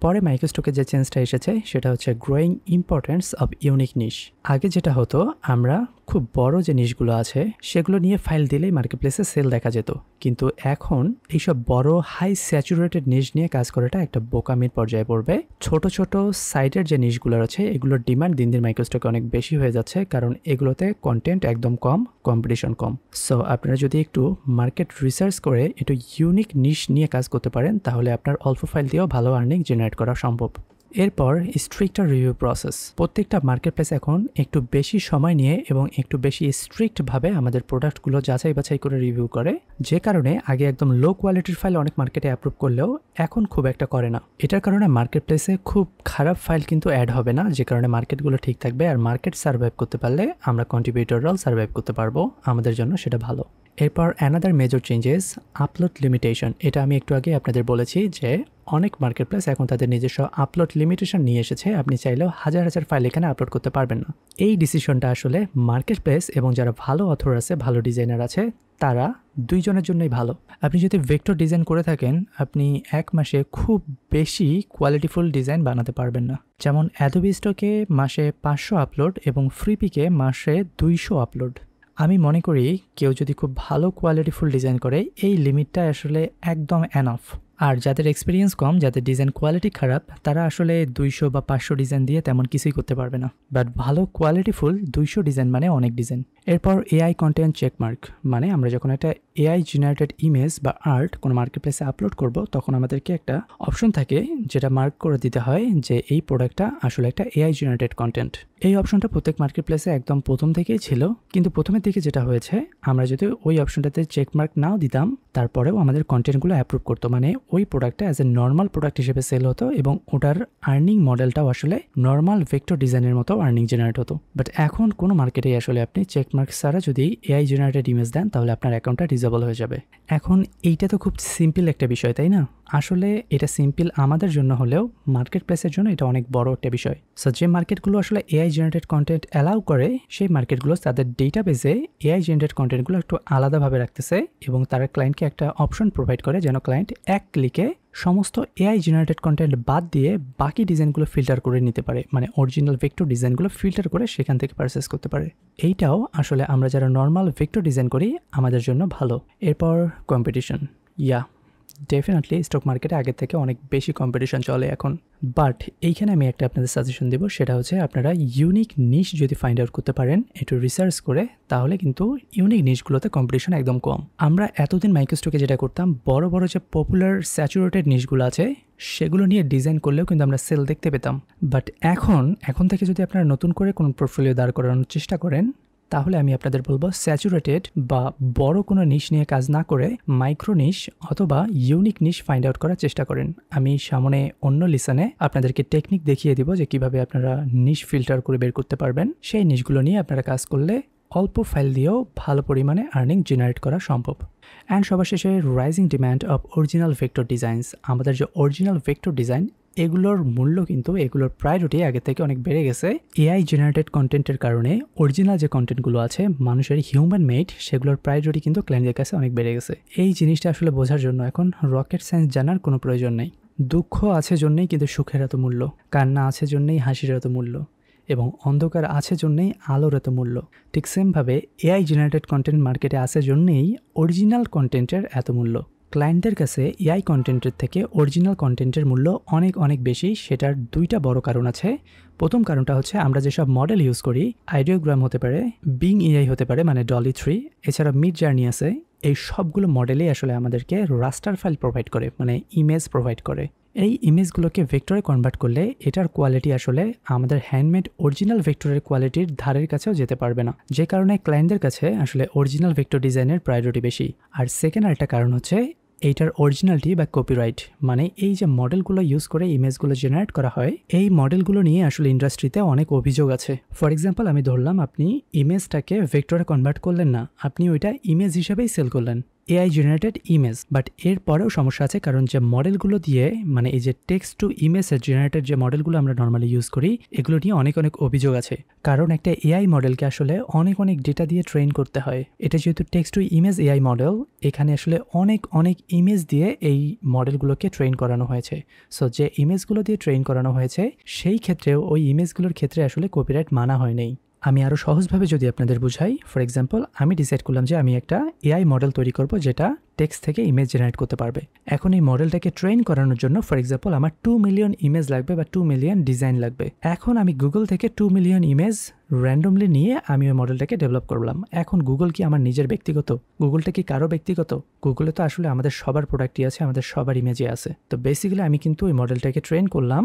পরে মাইক্রোস্টকে যে চেঞ্জটা এসেছে সেটা হচ্ছে গ্রোয়িং ইম্পর্টেন্স অফ ইউনিক নিশ। আগে যেটা হতো, আমরা খুব বড় যে নিশগুলো আছে সেগুলো নিয়ে ফাইল দিলেই মার্কেট প্লেসে সেল দেখা যেত, কিন্তু এখন এইসব বড় হাই স্যাচুরেটেড নিশ নিয়ে কাজ করাটা একটা বোকামির পর্যায়ে পড়বে। ছোট ছোট সাইডের যে নিশগুলো আছে এগুলোর ডিমান্ড দিন দিন মাইক্রোস্টকে অনেক বেশি হয়ে যাচ্ছে, কারণ এগুলোতে কন্টেন্ট একদম কম, কম্পিটিশন কম। সো আপনারা যদি একটু মার্কেট রিসার্চ করে একটু ইউনিক নিশ নিয়ে কাজ করতে পারেন তাহলে আপনার অল্প ফাইল দিয়েও ভালো আর্নিং জেনারেট করা সম্ভব। এরপর স্ট্রিক্টার রিভিউ প্রসেস। প্রত্যেকটা মার্কেট প্লেস এখন একটু বেশি সময় নিয়ে এবং একটু বেশি স্ট্রিক্টভাবে আমাদের প্রোডাক্টগুলো যাচাই বাছাই করে রিভিউ করে, যে কারণে আগে একদম লো কোয়ালিটির ফাইল অনেক মার্কেটে অ্যাপ্রুভ করলেও এখন খুব একটা করে না। এটার কারণে মার্কেট প্লেসে খুব খারাপ ফাইল কিন্তু অ্যাড হবে না, যে কারণে মার্কেটগুলো ঠিক থাকবে। আর মার্কেট সার্ভাইভ করতে পারলে আমরা কন্ট্রিবিউটররাল সার্ভাইভ করতে পারবো, আমাদের জন্য সেটা ভালো। এরপর another major changes upload limitation. এটা আমি একটু আগে আপনাদের বলেছি যে অনেক মার্কেট প্লেস এখন তাদের নিজস্ব আপলোড লিমিটেশন নিয়ে এসেছে, আপনি চাইলেও হাজার হাজার ফাইল এখানে আপলোড করতে পারবেন না। এই ডিসিশনটা আসলে মার্কেট প্লেস এবং যারা ভালো অথর আছে, ভালো ডিজাইনার আছে, তারা দুইজনের জন্যই ভালো। আপনি যদি ভেক্টর ডিজাইন করে থাকেন আপনি এক মাসে খুব বেশি কোয়ালিটিফুল ডিজাইন বানাতে পারবেন না। যেমন অ্যাডোবি স্টকে মাসে 500 আপলোড এবং ফ্রিপিকে মাসে 200 আপলোড। আমি মনে করি কেউ যদি খুব ভালো কোয়ালিটিফুল ডিজাইন করে এই লিমিটটা আসলে একদম এনাফ। আর যাদের এক্সপিরিয়েন্স কম, যাদের ডিজাইন কোয়ালিটি খারাপ, তারা আসলে 200 বা 500 ডিজাইন দিয়ে তেমন কিছুই করতে পারবে না। বাট ভালো কোয়ালিটিফুল 200 ডিজাইন মানে অনেক ডিজাইন। এরপর এআই কন্টেন্ট চেকমার্ক, মানে আমরা যখন একটা এআই জেনারেটেড ইমেজ বা আর্ট কোনো মার্কেট প্লেসে আপলোড করব তখন আমাদেরকে একটা অপশন থাকে যেটা মার্ক করে দিতে হয় যে এই প্রোডাক্টটা আসলে একটা এআই জেনারেটেড কন্টেন্ট। এই অপশনটা প্রত্যেক মার্কেট প্লেসে একদম প্রথম থেকেই ছিল, কিন্তু প্রথমের দিকে যেটা হয়েছে আমরা যদি ওই অপশনটাতে চেকমার্ক নাও দিতাম তারপরেও আমাদের কন্টেন্টগুলো অ্যাপ্রুভ করতো, মানে ওই প্রোডাক্টটা অ্যাজ এ নর্মাল প্রোডাক্ট হিসেবে সেল হতো এবং ওটার আর্নিং মডেলটাও আসলে নর্মাল ভেক্টর ডিজাইনের মতো আর্নিং জেনারেট হতো। বাট এখন কোনো মার্কেটেই আসলে আপনি চেকমার্ক ছাড়া যদি এআই জেনারেটেড ইমেজ দেন তাহলে আপনার অ্যাকাউন্টটা ডিজেবল ডিজেবল হয়ে যাবে। এখন এইটা তো খুব সিম্পল একটা বিষয়, তাই না? আসলে এটা সিম্পল আমাদের জন্য হলেও মার্কেট প্লেসের জন্য এটা অনেক বড় একটা বিষয়। সো যে মার্কেটগুলো আসলে এআই জেনারেটেড কন্টেন্ট অ্যালাউ করে, সেই মার্কেটগুলো তাদের ডেটাবেসে এআই জেনারেটেড কন্টেন্টগুলো একটু আলাদাভাবে রাখতেছে এবং তারা ক্লায়েন্টকে একটা অপশন প্রোভাইড করে যেন ক্লায়েন্ট এক ক্লিকে সমস্ত এআই জেনারেটেড কন্টেন্ট বাদ দিয়ে বাকি ডিজাইনগুলো ফিল্টার করে নিতে পারে, মানে অরিজিনাল ভেক্টর ডিজাইনগুলো ফিল্টার করে সেখান থেকে পারচেস করতে পারে। এইটাও আসলে আমরা যারা নর্মাল ভেক্টর ডিজাইন করি আমাদের জন্য ভালো। এরপর কম্পিটিশন, ডেফিনেটলি স্টক মার্কেটে আগের থেকে অনেক বেশি কম্পিটিশন চলে এখন। বাট এইখানে আমি একটা আপনাদের সাজেশন দেবো, সেটা হচ্ছে আপনারা ইউনিক নিশ যদি ফাইন্ড আউট করতে পারেন একটু রিসার্চ করে, তাহলে কিন্তু ইউনিক নিশগুলোতে কম্পিটিশন একদম কম। আমরা এতদিন মাইক্রোস্টকে যেটা করতাম, বড় বড় যে পপুলার স্যাচুরেটেড নিশগুলো আছে সেগুলো নিয়ে ডিজাইন করলেও কিন্তু আমরা সেল দেখতে পেতাম। বাট এখন থেকে যদি আপনারা নতুন করে কোনো পোর্টফোলিও দাঁড় করানোর চেষ্টা করেন, তাহলে আমি আপনাদের বলবো স্যাচুরেটেড বা বড় কোনো নিশ নিয়ে কাজ না করে মাইক্রো নিশ অথবা ইউনিক নিশ ফাইন্ড আউট করার চেষ্টা করেন। আমি সামনে অন্য লিসনে আপনাদেরকে টেকনিক দেখিয়ে দিব যে কিভাবে আপনারা নিশ ফিল্টার করে বের করতে পারবেন। সেই নিশগুলো নিয়ে আপনারা কাজ করলে অল্প ফাইল দিয়েও ভালো পরিমাণে আর্নিং জেনারেট করা সম্ভব। অ্যান্ড সবার শেষে rising demand of original vector designs. আমাদের যে অরিজিনাল ভেক্টর ডিজাইন এগুলোর মূল্য কিন্তু এগুলোর প্রায়োরিটি আগে থেকে অনেক বেড়ে গেছে। এআই জেনারেটেড কন্টেন্টের কারণে অরিজিনাল যে কন্টেন্টগুলো আছে মানুষের হিউম্যান মেড, সেগুলোর প্রায়োরিটি কিন্তু ক্লায়েন্টের কাছে অনেক বেড়ে গেছে। এই জিনিসটা আসলে বোঝার জন্য এখন রকেট সায়েন্স জানার কোনো প্রয়োজন নেই। দুঃখ আছে জন্যই কিন্তু সুখের এত মূল্য, কান্না আছে জন্যই হাসির এত মূল্য, এবং অন্ধকার আছে জন্যই আলোর এত মূল্য। ঠিক সেমভাবে এআই জেনারেটেড কন্টেন্ট মার্কেটে আছে জন্যই অরিজিনাল কন্টেন্টের এত মূল্য। ক্লায়েন্টদের কাছে এআই কন্টেন্টের থেকে অরিজিনাল কন্টেন্টের মূল্য অনেক অনেক বেশি। সেটার দুইটা বড় কারণ আছে। প্রথম কারণটা হচ্ছে আমরা যেসব মডেল ইউজ করি, আইডিওগ্রাম হতে পারে, বিং এআই হতে পারে মানে ডলি 3, এছাড়া মিড জার্নি আছে, এই সবগুলো মডেলেই আসলে আমাদেরকে রাস্টার ফাইল প্রোভাইড করে, মানে ইমেজ প্রোভাইড করে। এই ইমেজগুলোকে ভেক্টরে কনভার্ট করলে এটার কোয়ালিটি আসলে আমাদের হ্যান্ডমেড অরিজিনাল ভেক্টরের কোয়ালিটির ধারের কাছেও যেতে পারবে না, যে কারণে ক্লায়েন্টদের কাছে আসলে অরিজিনাল ভেক্টর ডিজাইনের প্রায়োরিটি বেশি। আর সেকেন্ড আরেকটা কারণ হচ্ছে এইটার অরিজিনালিটি বা কপিরাইট, মানে এই যে মডেলগুলো ইউজ করে ইমেজগুলো জেনারেট করা হয়, এই মডেলগুলো নিয়ে আসলে ইন্ডাস্ট্রিতে অনেক অভিযোগ আছে। ফর এক্সাম্পল আমি ধরলাম আপনি ইমেজটাকে ভেক্টরে কনভার্ট করলেন না, আপনি ওইটা ইমেজ হিসেবেই সেল করলেন, এআই জেনারেটেড ইমেজ। বাট এর পরেও সমস্যা আছে, কারণ যে মডেলগুলো দিয়ে, মানে এই যে টেক্সট টু ইমেজের জেনারেটেড যে মডেলগুলো আমরা নর্মালি ইউজ করি, এগুলো নিয়ে অনেক অনেক অভিযোগ আছে। কারণ একটা এআই মডেলকে আসলে অনেক অনেক ডেটা দিয়ে ট্রেন করতে হয়। এটা যেহেতু text to image AI model, এখানে আসলে অনেক অনেক ইমেজ দিয়ে এই মডেলগুলোকে ট্রেন করানো হয়েছে। সো যে ইমেজগুলো দিয়ে ট্রেন করানো হয়েছে সেই ক্ষেত্রেও ওই ইমেজগুলোর ক্ষেত্রে আসলে কপিরাইট মানা হয় নাই। আমি আরও সহজভাবে যদি আপনাদের বুঝাই, ফর এক্সাম্পল আমি ডিসাইড করলাম যে আমি একটা এআই মডেল তৈরি করব যেটা টেক্সট থেকে ইমেজ জেনারেট করতে পারবে। এখন এই মডেলটাকে ট্রেন করানোর জন্য ফর এক্সাম্পল আমার 2 মিলিয়ন ইমেজ লাগবে বা 2 মিলিয়ন ডিজাইন লাগবে। এখন আমি গুগল থেকে 2 মিলিয়ন ইমেজ র্যান্ডমলি নিয়ে আমি ওই মডেলটাকে ডেভেলপ করলাম। এখন গুগল কি আমার নিজের ব্যক্তিগত? গুগলটা কি কারো ব্যক্তিগত? গুগলে তো আসলে আমাদের সবার প্রোডাক্টই আছে, আমাদের সবার ইমেজই আছে। তো বেসিক্যালি আমি কিন্তু ওই মডেলটাকে ট্রেন করলাম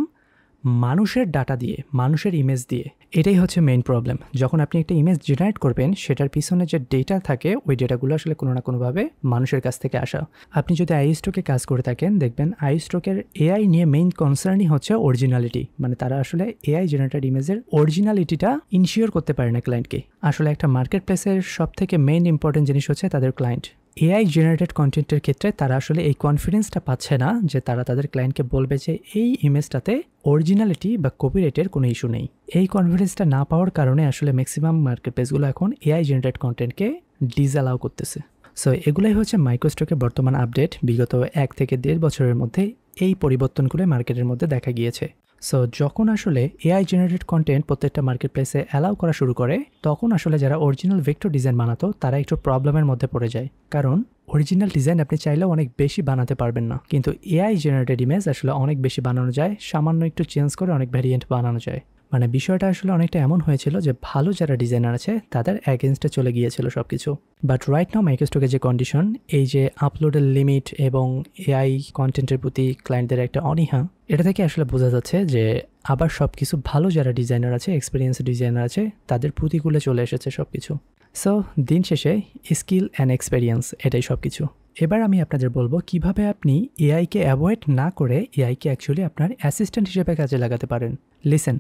মানুষের ডাটা দিয়ে, মানুষের ইমেজ দিয়ে। এটাই হচ্ছে মেইন প্রবলেম। যখন আপনি একটা ইমেজ জেনারেট করবেন, সেটার পিছনে যে ডেটা থাকে ওই ডেটাগুলো আসলে কোনো না কোনোভাবে মানুষের কাছ থেকে আসা। আপনি যদি আইস্টকে কাজ করে থাকেন, দেখবেন আইস্টকের এআই নিয়ে মেইন কনসার্নই হচ্ছে অরিজিনালিটি, মানে তারা আসলে এআই জেনারেটেড ইমেজের অরিজিনালিটিটা ইনশিওর করতে পারে না ক্লায়েন্টকে। আসলে একটা মার্কেট প্লেসের সব থেকে মেইন ইম্পর্টেন্ট জিনিস হচ্ছে তাদের ক্লায়েন্ট। এআই জেনারেটেড কন্টেন্টের ক্ষেত্রে তারা আসলে এই কনফিডেন্সটা পাচ্ছে না যে তারা তাদের ক্লায়েন্টকে বলবে যে এই ইমেজটাতে অরিজিনালিটি বা কপিরাইটের কোনো ইস্যু নেই। এই কনফিডেন্সটা না পাওয়ার কারণে আসলে ম্যাক্সিমাম মার্কেট প্লেসগুলো এখন এআই জেনারেটেড কন্টেন্টকে ডিসঅ্যালাউ করতেছে। সো এগুলাই হচ্ছে মাইক্রোস্টকের বর্তমান আপডেট। বিগত 1 থেকে 1.5 বছরের মধ্যে এই পরিবর্তনগুলো মার্কেটের মধ্যে দেখা গিয়েছে। সো যখন আসলে এআই জেনারেটেড কন্টেন্ট প্রত্যেকটা মার্কেট প্লেসে অ্যালাউ করা শুরু করে, তখন আসলে যারা অরিজিনাল ভেক্টর ডিজাইন বানাতো তারা একটু প্রবলেমের মধ্যে পড়ে যায়। কারণ অরিজিনাল ডিজাইন আপনি চাইলেও অনেক বেশি বানাতে পারবেন না, কিন্তু এআই জেনারেটেড ইমেজ আসলে অনেক বেশি বানানো যায়, সামান্য একটু চেঞ্জ করে অনেক ভ্যারিয়েন্ট বানানো যায়। মানে বিষয়টা আসলে অনেকটা এমন হয়েছিল যে ভালো যারা ডিজাইনার আছে তাদের অ্যাগেনস্টে চলে গিয়েছিল সব কিছু। বাট রাইট নাও মাইক্রোস্টকের যে কন্ডিশন, এই যে আপলোডের লিমিট এবং এআই কন্টেন্টের প্রতি ক্লায়েন্টদের একটা অনীহা, এটা থেকে আসলে বোঝা যাচ্ছে যে আবার সব কিছু ভালো যারা ডিজাইনার আছে, এক্সপিরিয়েন্স ডিজাইনার আছে, তাদের প্রতিকূলে চলে এসেছে সব কিছু। সো দিন শেষে স্কিল অ্যান্ড এক্সপেরিয়েন্স এটাই সব কিছু। এবার আমি আপনাদের বলবো কিভাবে আপনি এআইকে অ্যাভয়েড না করে এআইকে অ্যাকচুয়ালি আপনার অ্যাসিস্ট্যান্ট হিসেবে কাজে লাগাতে পারেন। লিসেন,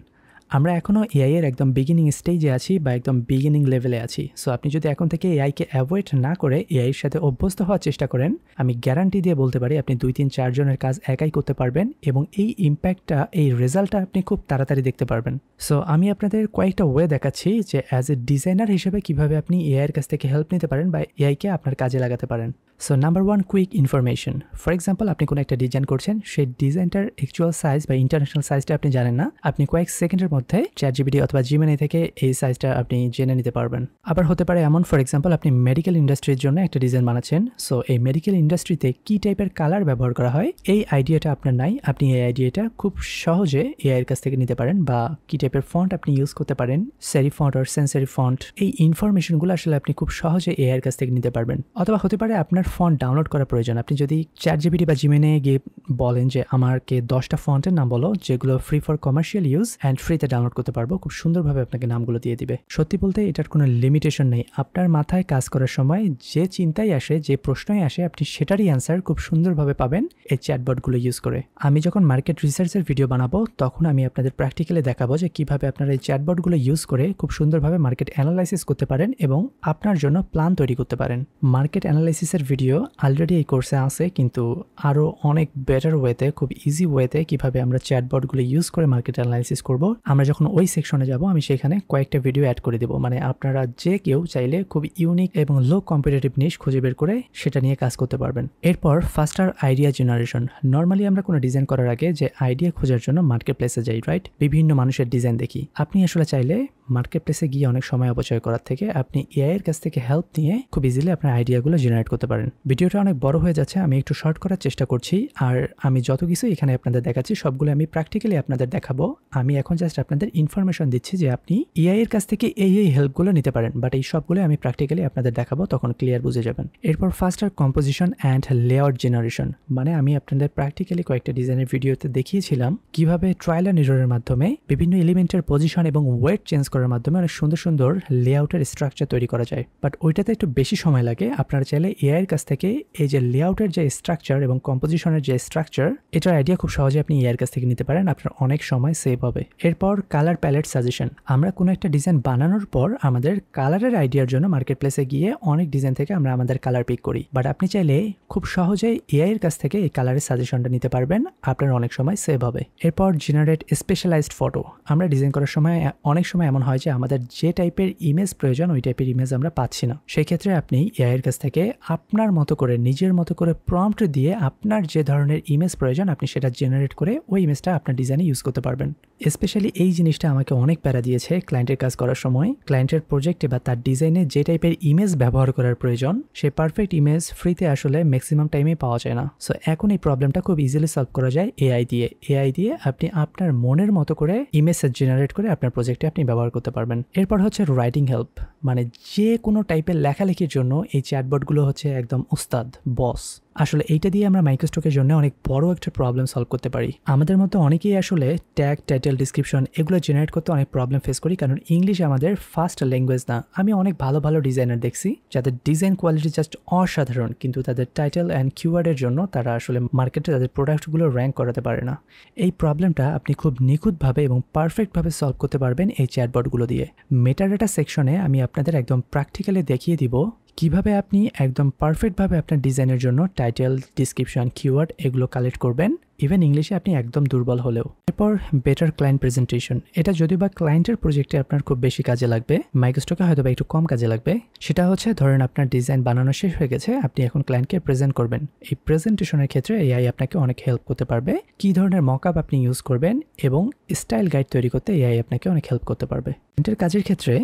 আমরা এখনও এআই এর একদম বিগিনিং স্টেজে আছি বা একদম বিগিনিং লেভেলে আছি। সো আপনি যদি এখন থেকে এআইকে অ্যাভয়েড না করে এআই এর সাথে অভ্যস্ত হওয়ার চেষ্টা করেন, আমি গ্যারান্টি দিয়ে বলতে পারি আপনি 2-3-4 জনের কাজ একাই করতে পারবেন এবং এই ইম্প্যাক্টটা, এই রেজাল্টটা আপনি খুব তাড়াতাড়ি দেখতে পারবেন। সো আমি আপনাদের কয়েকটা ওয়ে দেখাচ্ছি যে অ্যাজ এ ডিজাইনার হিসেবে কিভাবে আপনি এআই এর কাছ থেকে হেল্প নিতে পারেন বা এআইকে আপনার কাজে লাগাতে পারেন। So number 1, quick information. For example, আপনি কোনো একটা ডিজাইন করছেন, সেই ডিজাইনটার অ্যাকচুয়াল সাইজ বা ইন্টারন্যাশনাল সাইজটা আপনি জানেন না, আপনি কয়েক সেকেন্ডের মধ্যে চ্যাটজিপিটি অথবা জিমিনি থেকে এই সাইজটা আপনি জেনে নিতে পারবেন। আবার হতে পারে এমন, ফর এক্সাম্পল, আপনি মেডিকেল ইন্ডাস্ট্রির জন্য একটা ডিজাইন বানাচ্ছেন। সো এই মেডিকেল ইন্ডাস্ট্রিতে কী টাইপের কালার ব্যবহার করা হয় এই আইডিয়াটা আপনার নাই, আপনি এই আইডিয়াটা খুব সহজে এআই এর কাছ থেকে নিতে পারেন। বা কী টাইপের ফন্ট আপনি ইউজ করতে পারেন, সেরিফ ফন্ট আর সেন্সেরিফ ফন্ট, এই ইনফরমেশনগুলো আসলে আপনি খুব সহজে এআই এর কাছ থেকে নিতে পারবেন। অথবা হতে পারে আপনার ফন্ট ডাউনলোড করা প্রয়োজন। আপনি যদি চ্যাটজিপিটি বা জিমিনে গিয়ে বলেন যে আমাকে 10টা ফন্টের নাম বলো যেগুলো free for commercial use and ফ্রিতে ডাউনলোড করতে পারবো, খুব সুন্দরভাবে আপনাকে নামগুলো দিয়ে দিবে। সত্যি বলতে এটার কোনো লিমিটেশন নেই। আপনার মাথায় কাজ করার সময় যে চিন্তাই আসে, যে প্রশ্নই আসে, আপনি সেটারই অ্যান্সার খুব সুন্দরভাবে পাবেন এই চ্যাটবটগুলো ইউজ করে। আমি যখন মার্কেট রিসার্চের ভিডিও বানাবো তখন আমি আপনাদের প্র্যাকটিক্যালি দেখাবো যে কিভাবে আপনারা এই চ্যাটবটগুলো ইউজ করে খুব সুন্দরভাবে মার্কেট অ্যানালাইসিস করতে পারেন এবং আপনার জন্য প্ল্যান তৈরি করতে পারেন। মার্কেট অ্যানালাইসিসের ভিডিও অলরেডি এই কোর্সে আছে, কিন্তু আরও অনেক বেটার ওয়েতে, খুব ইজি ওয়েতে কিভাবে আমরা চ্যাটবটগুলো ইউজ করে মার্কেট অ্যানালাইসিস করব, আমরা যখন ওই সেকশনে যাব আমি সেখানে কয়েকটা ভিডিও অ্যাড করে দেবো। মানে আপনারা যে কেউ চাইলে খুব ইউনিক এবং লো কম্পিটিটিভ নিশ খুঁজে বের করে সেটা নিয়ে কাজ করতে পারবেন। এরপর ফাস্টার আইডিয়া জেনারেশন। নর্মালি আমরা কোনো ডিজাইন করার আগে যে আইডিয়া খোঁজার জন্য মার্কেট প্লেসে যাই, রাইট? বিভিন্ন মানুষের ডিজাইন দেখি। আপনি আসলে চাইলে মার্কেট প্লেসে গিয়ে অনেক সময় অপচয় করার থেকে আপনি এআই এর কাছ থেকে হেল্প নিয়ে খুব ইজিলি আপনার আইডিয়াগুলো জেনারেট করতে পারেন। ভিডিওটা অনেক বড় হয়ে যাচ্ছে, আমি একটু শর্ট করার চেষ্টা করছি। আর আমি যত কিছু এখানে আপনাদের দেখাচ্ছি সবগুলো আমি প্র্যাকটিক্যালি আপনাদের দেখাবো। আমি এখন জাস্ট আপনাদের ইনফরমেশন দিচ্ছি যে আপনি এআই এর কাছ থেকে এই হেল্পগুলো নিতে পারেন, বাট এই সবগুলো আমি প্র্যাকটিক্যালি আপনাদের দেখাবো, তখন ক্লিয়ার বুঝে যাবেন। এরপর ফাস্টার কম্পোজিশন অ্যান্ড লেআউট জেনারেশন। মানে আমি আপনাদের প্র্যাকটিক্যালি কয়েকটা ডিজাইনের ভিডিওতে দেখিয়েছিলাম কিভাবে ট্রায়াল অ্যান্ড এররের মাধ্যমে বিভিন্ন এলিমেন্টের পজিশন এবং ওয়েট চেঞ্জ করার মাধ্যমে অনেক সুন্দর সুন্দর লেআউটের স্ট্রাকচার তৈরি করা যায়। বাট ওইটাতে একটু বেশি সময় লাগে। আপনারা চাইলে এআই এর কাছ থেকে এই যে লেআউটের যে স্ট্রাকচার এবং কম্পোজিশনের যে স্ট্রাকচার, এটার আইডিয়া খুব সহজে আপনি এআই এর কাছ থেকে নিতে পারেন, আপনার অনেক সময় সেভ হবে। এরপর কালার প্যালেট সাজেশন। আমরা কোনো একটা ডিজাইন বানানোর পর আমাদের কালারের আইডিয়ার জন্য মার্কেট প্লেসে গিয়ে অনেক ডিজাইন থেকে আমরা আমাদের কালার পিক করি, বাট আপনি চাইলে খুব সহজেই এআই এর কাছ থেকে এই কালারের সাজেশনটা নিতে পারবেন, আপনার অনেক সময় সেভ হবে। এরপর জেনারেট স্পেশালাইজড ফটো। আমরা ডিজাইন করার সময় অনেক সময় এমন হয় যে আমাদের যে টাইপের ইমেজ প্রয়োজন ওই টাইপের ইমেজ আমরা পাচ্ছি না। সেই ক্ষেত্রে আপনি এআই এর কাছ থেকে আপনার মতো করে, নিজের মতো করে প্রম্পট দিয়ে আপনার যে ধরনের ইমেজ প্রয়োজন আপনি সেটা জেনারেট করে ওই ইমেজটা আপনার ডিজাইনে ইউজ করতে পারবেন। স্পেশালি এই জিনিসটা আমাকে অনেক প্যারা দিয়েছে ক্লায়েন্টের কাজ করার সময়। ক্লায়েন্টের প্রজেক্টে বা তার ডিজাইনে যে টাইপের ইমেজ ব্যবহার করার প্রয়োজন সেই পারফেক্ট ইমেজ ফ্রিতে আসলে ম্যাক্সিমাম টাইমে পাওয়া যায় না। সো এখন এই প্রবলেমটা খুব ইজিলি সলভ করা যায় এআই দিয়ে। এআই দিয়ে আপনি আপনার মনের মতো করে ইমেজ জেনারেট করে আপনার প্রজেক্টে আপনি ব্যবহার করতে পারবেন। এরপর হচ্ছে রাইটিং হেল্প। মানে যে কোনো টাইপের লেখালেখির জন্য এই চ্যাটবটগুলো হচ্ছে একদম উস্তাদ, বস। আসলে এইটা দিয়ে আমরা মাইক্রোস্টকের জন্য অনেক বড় একটা প্রবলেম সলভ করতে পারি। আমাদের মতো অনেকেই আসলে ট্যাগ, টাইটেল, ডিসক্রিপশন এগুলো জেনারেট করতে অনেক প্রবলেম ফেস করি, কারণ ইংলিশ আমাদের ফার্স্ট ল্যাঙ্গুয়েজ না। আমি অনেক ভালো ভালো ডিজাইনার দেখছি যাদের ডিজাইন কোয়ালিটি জাস্ট অসাধারণ, কিন্তু তাদের টাইটেল অ্যান্ড কিওয়ার্ডের জন্য তারা আসলে মার্কেটে তাদের প্রোডাক্টগুলো র্যাঙ্ক করাতে পারে না। এই প্রবলেমটা আপনি খুব নিখুঁতভাবে এবং পারফেক্টভাবে সলভ করতে পারবেন এই চ্যাটবটগুলো দিয়ে। মেটাডাটা সেকশনে আমি আপনাদের একদম প্র্যাকটিক্যালি দেখিয়ে দিব কিভাবে আপনি একদম পারফেক্টভাবে আপনার ডিজাইনের জন্য টাইটেল, ডিসক্রিপশন, কিওয়ার্ড এগুলো কালেক্ট করবেন, ইভেন ইংলিশে আপনি একদম দুর্বল হলেও। এরপর বেটার ক্লায়েন্ট প্রেজেন্টেশন। এটা যদিও বা ক্লায়েন্টের প্রজেক্টে আপনার খুব বেশি কাজে লাগবে, মাইক্রোস্টকে হয়তো বা একটু কম কাজে লাগবে। সেটা হচ্ছে ধরেন আপনার ডিজাইন বানানো শেষ হয়ে গেছে, আপনি এখন ক্লায়েন্টকে প্রেজেন্ট করবেন। এই প্রেজেন্টেশনের ক্ষেত্রে এআই আপনাকে অনেক হেল্প করতে পারবে। কী ধরনের মকআপ আপনি ইউজ করবেন এবং স্টাইল গাইড তৈরি করতে এআই আপনাকে অনেক হেল্প করতে পারবে। ক্লায়েন্টের কাজের ক্ষেত্রে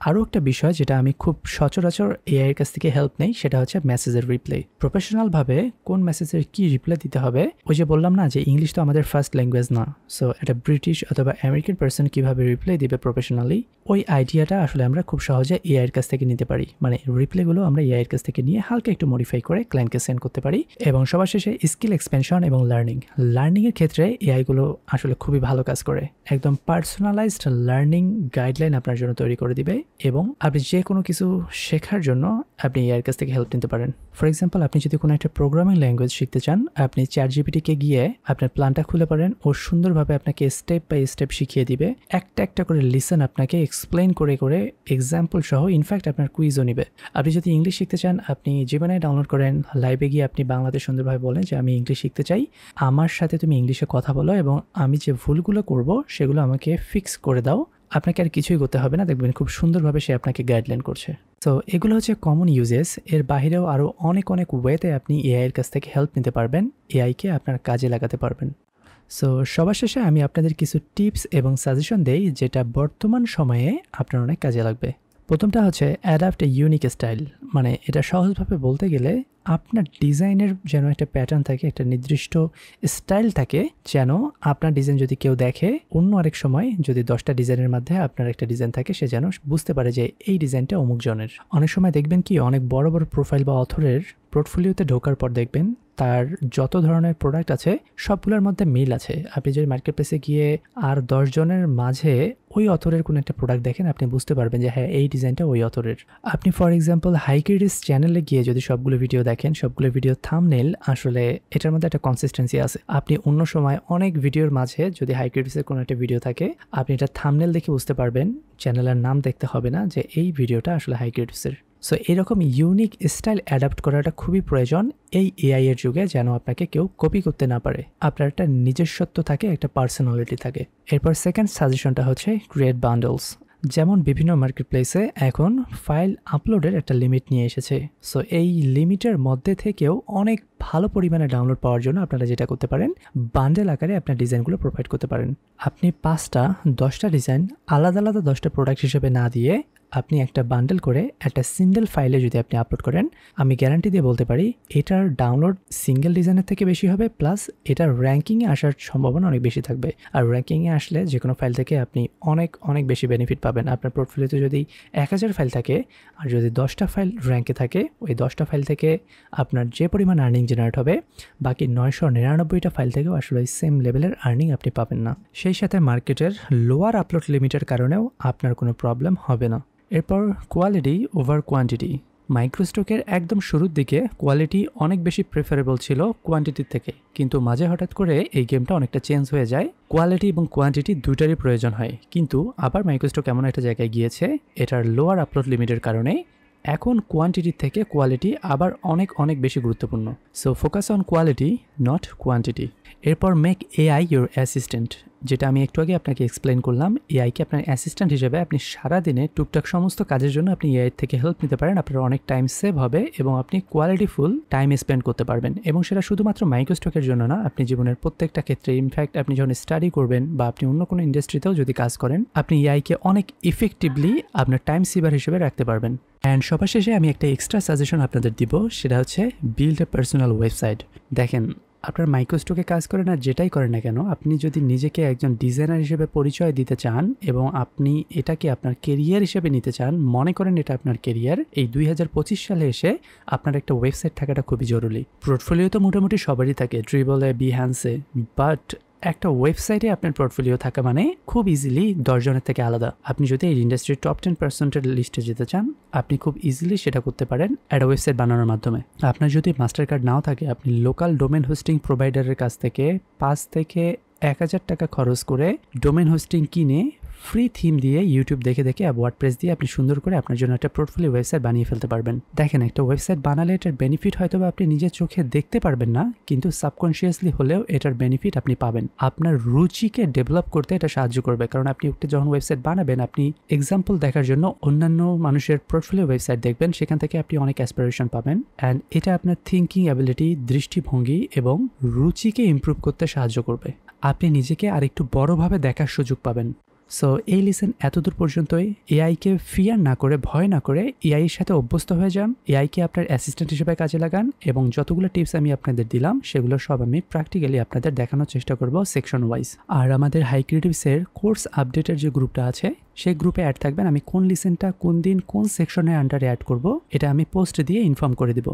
আরও একটা বিষয় যেটা আমি খুব সচরাচর এআই এর কাছ থেকে হেল্প নেই, সেটা হচ্ছে মেসেজের রিপ্লাই। প্রফেশনালভাবে কোন মেসেজের কি রিপ্লাই দিতে হবে, ওই যে বললাম না যে ইংলিশ তো আমাদের ফার্স্ট ল্যাঙ্গুয়েজ না। সো একটা ব্রিটিশ অথবা আমেরিকান পার্সন কীভাবে রিপ্লাই দিবে প্রফেশনালি, ওই আইডিয়াটা আসলে আমরা খুব সহজে এআই এর কাছ থেকে নিতে পারি। মানে রিপ্লাইগুলো আমরা এআই এর কাছ থেকে নিয়ে হালকা একটু মডিফাই করে ক্লায়েন্টকে সেন্ড করতে পারি। এবং সবার শেষে স্কিল এক্সপেনশন এবং লার্নিংয়ের ক্ষেত্রে এআইগুলো আসলে খুবই ভালো কাজ করে। একদম পার্সোনালাইজড লার্নিং গাইডলাইন আপনার জন্য তৈরি করে দিবে। এবং আপনি যে কোনো কিছু শেখার জন্য আপনি এআইয়ের কাছ থেকে হেল্প নিতে পারেন। ফর এক্সাম্পল, আপনি যদি কোনো একটা প্রোগ্রামিং ল্যাঙ্গুয়েজ শিখতে চান, আপনি চ্যাটজিপিটিকে গিয়ে আপনার প্ল্যানটা খুলে পারেন, ও সুন্দরভাবে আপনাকে স্টেপ বাই স্টেপ শিখিয়ে দিবে। একটা একটা করে লিসন আপনাকে এক্সপ্লেন করে করে এক্সাম্পল সহ, ইনফ্যাক্ট আপনার কুইজও নিবে। আপনি যদি ইংলিশ শিখতে চান, আপনি জীবনে ডাউনলোড করেন, লাইভে গিয়ে আপনি বাংলাতে সুন্দরভাবে বলেন যে আমি ইংলিশ শিখতে চাই, আমার সাথে তুমি ইংলিশে কথা বলো এবং আমি যে ভুলগুলো করব সেগুলো আমাকে ফিক্স করে দাও। আপনাকে আর কিছুই করতে হবে না, দেখবেন খুব সুন্দরভাবে সে আপনাকে গাইডলাইন করছে। তো এগুলো হচ্ছে কমন ইউজেস। এর বাইরেও আরও অনেক অনেক ওয়েতে আপনি এআইয়ের কাছ থেকে হেল্প নিতে পারবেন, এআইকে আপনার কাজে লাগাতে পারবেন। সো সবার শেষে আমি আপনাদের কিছু টিপস এবং সাজেশন দেই যেটা বর্তমান সময়ে আপনার অনেক কাজে লাগবে। প্রথমটা হচ্ছে অ্যাডাপ্ট এ ইউনিক স্টাইল। মানে এটা সহজভাবে বলতে গেলে আপনার ডিজাইনের যেন একটা প্যাটার্ন থাকে, একটা নির্দিষ্ট স্টাইল থাকে, যেন আপনার ডিজাইন যদি কেউ দেখে, অন্য আরেক সময় যদি 10টা ডিজাইনের মধ্যে আপনার একটা ডিজাইন থাকে, সে যেন বুঝতে পারে যে এই ডিজাইনটা অমুক জনের। অনেক সময় দেখবেন কি অনেক বড় বড় প্রোফাইল বা অথরের পোর্টফোলিওতে ঢোকার পর দেখবেন তার যত ধরনের প্রোডাক্ট আছে সবগুলোর মধ্যে মিল আছে। আপনি যদি মার্কেট প্লেসে গিয়ে আর 10 জনের মাঝে ওই অথরের কোনো একটা প্রোডাক্ট দেখেন, আপনি বুঝতে পারবেন যে হ্যাঁ এই ডিজাইনটা ওই অথরের। আপনি ফর এক্সাম্পল হাইকিডিস চ্যানেলে গিয়ে যদি সবগুলো ভিডিও দেখেন, সবগুলো ভিডিও থাম্বনেল আসলে এটার মধ্যে একটা কনসিস্টেন্সি আছে। আপনি অন্য সময় অনেক ভিডিওর মাঝে যদি হাইকিডিসের কোনো একটা ভিডিও থাকে, আপনি এটা থাম্বনেল দেখে বুঝতে পারবেন, চ্যানেলের নাম দেখতে হবে না, যে এই ভিডিওটা আসলে হাইকিডিসের। সো এরকম ইউনিক স্টাইল অ্যাডাপ্ট করাটা খুবই প্রয়োজন এই এআই এর যুগে, যেন আপনাকে কেউ কপি করতে না পারে, আপনার একটা নিজস্বত্ব থাকে, একটা পার্সোনালিটি থাকে। এরপর সেকেন্ড সাজেশনটা হচ্ছে ক্রিয়েট বান্ডলস। যেমন বিভিন্ন মার্কেট প্লেসে এখন ফাইল আপলোডের একটা লিমিট নিয়ে এসেছে। সো এই লিমিটের মধ্যে থেকেও অনেক ভালো পরিমাণে ডাউনলোড পাওয়ার জন্য আপনারা যেটা করতে পারেন, বান্ডেল আকারে আপনার ডিজাইনগুলো প্রোভাইড করতে পারেন। আপনি 5টা 10টা ডিজাইন আলাদা আলাদা 10টা প্রোডাক্ট হিসেবে না দিয়ে আপনি একটা বান্ডেল করে একটা সিঙ্গেল ফাইলে যদি আপনি আপলোড করেন, আমি গ্যারান্টি দিয়ে বলতে পারি এটার ডাউনলোড সিঙ্গেল ডিজাইনের থেকে বেশি হবে, প্লাস এটার র্যাঙ্কিংয়ে আসার সম্ভাবনা অনেক বেশি থাকবে। আর র্যাঙ্কিংয়ে আসলে যে কোনো ফাইল থেকে আপনি অনেক অনেক বেশি বেনিফিট পাবেন। আপনার পোর্টফোলিওতে যদি 1000 ফাইল থাকে আর যদি 10টা ফাইল র্যাঙ্কে থাকে, ওই 10টা ফাইল থেকে আপনার যে পরিমাণ আর্নিং জেনারেট হবে, বাকি 999টা ফাইল থেকেও আসলে সেম লেভেলের আর্নিং আপনি পাবেন না। সেই সাথে মার্কেটের লোয়ার আপলোড লিমিটের কারণেও আপনার কোনো প্রবলেম হবে না। এরপর কোয়ালিটি ওভার কোয়ান্টিটি। মাইক্রোস্টকের একদম শুরুর দিকে কোয়ালিটি অনেক বেশি প্রেফারেবল ছিল কোয়ান্টিটির থেকে, কিন্তু মাঝে হঠাৎ করে এই গেমটা অনেকটা চেঞ্জ হয়ে যায়, কোয়ালিটি এবং কোয়ান্টিটি দুইটারই প্রয়োজন হয়। কিন্তু আবার মাইক্রোস্টক এমন একটা জায়গায় গিয়েছে, এটার লোয়ার আপলোড লিমিটের কারণে এখন কোয়ান্টিটির থেকে কোয়ালিটি আবার অনেক অনেক বেশি গুরুত্বপূর্ণ। So focus on quality, not quantity. এরপর মেক এআই ইউর অ্যাসিস্ট্যান্ট, যেটা আমি একটু আগে আপনাকে এক্সপ্লেন করলাম। এআইকে আপনার অ্যাসিস্ট্যান্ট হিসেবে আপনি সারাদিনে টুকটাক সমস্ত কাজের জন্য আপনি এআই থেকে হেল্প নিতে পারেন। আপনার অনেক টাইম সেভ হবে এবং আপনি কোয়ালিটিফুল টাইম স্পেন্ড করতে পারবেন। এবং সেটা শুধুমাত্র মাইক্রোস্টকের জন্য না, আপনি জীবনের প্রত্যেকটা ক্ষেত্রে, ইনফ্যাক্ট আপনি যখন স্টাডি করবেন বা আপনি অন্য কোনো ইন্ডাস্ট্রিতেও যদি কাজ করেন, আপনি এআইকে অনেক ইফেক্টিভলি আপনার টাইম সেভার হিসেবে রাখতে পারবেন। অ্যান্ড সবার শেষে আমি একটা এক্সট্রা সাজেশন আপনাদের দিব, সেটা হচ্ছে বিল্ড এ পার্সোনাল ওয়েবসাইট। দেখেন, আপনার মাইক্রোস্টকে কাজ করেন আর যেটাই করেন না কেন, আপনি যদি নিজেকে একজন ডিজাইনার হিসেবে পরিচয় দিতে চান এবং আপনি এটাকে আপনার কেরিয়ার হিসেবে নিতে চান, মনে করেন এটা আপনার কেরিয়ার, এই 2025 সালে এসে আপনার একটা ওয়েবসাইট থাকাটা খুবই জরুরি। পোর্টফোলিও তো মোটামুটি সবারই থাকে, ড্রিবলে, বিহ্যান্সে, বাট একটা ওয়েবসাইটে আপনার পোর্টফোলিও থাকা মানে খুব ইজিলি 10 জনের থেকে আলাদা। আপনি যদি এই ইন্ডাস্ট্রির টপ 10% লিস্টে যেতে চান, আপনি খুব ইজিলি সেটা করতে পারেন একটা ওয়েবসাইট বানানোর মাধ্যমে। আপনার যদি মাস্টার কার্ড নাও থাকে, আপনি লোকাল ডোমেন হোস্টিং প্রোভাইডারের কাছ থেকে 5 থেকে 1000 টাকা খরচ করে ডোমেন হোস্টিং কিনে ফ্রি থিম দিয়ে ইউটিউব দেখে দেখে ওয়ার্ডপ্রেস দিয়ে আপনি সুন্দর করে আপনার জন্য একটা পোর্টফোলিও ওয়েবসাইট বানিয়ে ফেলতে পারবেন। দেখেন, একটা ওয়েবসাইট বানালে এটার বেনিফিট হয়তো আপনি নিজের চোখে দেখতে পারবেন না, কিন্তু সাবকনশিয়াসলি হলেও এটার বেনিফিট আপনি পাবেন। আপনার রুচিকে ডেভেলপ করতে এটা সাহায্য করবে, কারণ আপনি একটা যখন ওয়েবসাইট বানাবেন, আপনি এক্সাম্পল দেখার জন্য অন্যান্য মানুষের পোর্টফোলিও ওয়েবসাইট দেখবেন, সেখান থেকে আপনি অনেক অ্যাসপিরেশন পাবেন। অ্যান্ড এটা আপনার থিঙ্কিং অ্যাবিলিটি, দৃষ্টিভঙ্গি এবং রুচিকে ইমপ্রুভ করতে সাহায্য করবে। আপনি নিজেকে আরেকটু বড়ভাবে দেখার সুযোগ পাবেন। সো এই লিসেন এতদূর পর্যন্তই। এআইকে ফিয়ার না করে, ভয় না করে এআইয়ের সাথে অভ্যস্ত হয়ে যান, এআইকে আপনার অ্যাসিস্ট্যান্ট হিসেবে কাজে লাগান, এবং যতগুলো টিপস আমি আপনাদের দিলাম সেগুলো সব আমি প্র্যাকটিক্যালি আপনাদের দেখানোর চেষ্টা করব সেকশন ওয়াইজ। আর আমাদের হাই ক্রিয়েটিভসের কোর্স আপডেটের যে গ্রুপটা আছে, সেই গ্রুপে অ্যাড থাকবেন। আমি কোন লিসেনটা কোন দিন কোন সেকশনের আন্ডারে অ্যাড করব, এটা আমি পোস্ট দিয়ে ইনফর্ম করে দিব।